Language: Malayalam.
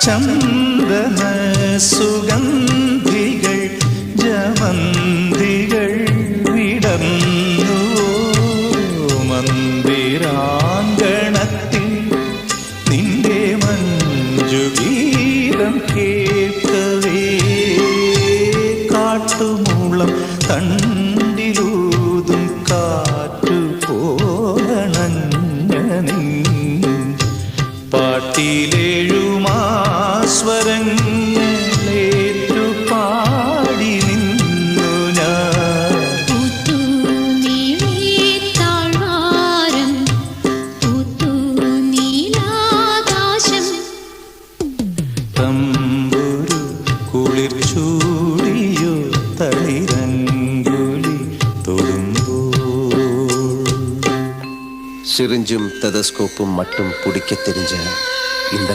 ചന്ദന സുഗന്ധികൾ ജമന്തികൾ വിടർന്നു മന്ദിരാങ്കണത്തിൽ നിന്റെ മഞ്ജുഗീതം കേൾക്കവേ കാട്ടുമൂളം തണ്ടിലൂതും കാറ്റുപോലണഞ്ഞ പാട്ടിലേഴുമാസ്വരങ്ങളേറ്റു പാടി നിന്നു ഞാൻ. തമ്പുരു കുളിർ ചൂടിയോ തളിരങ്കുലി തൊടുമ്പോൾ சிரிஞ்சும் டெதஸ்கோப்பும் மட்டும் பிடிக்க தெரிஞ்ச இந்த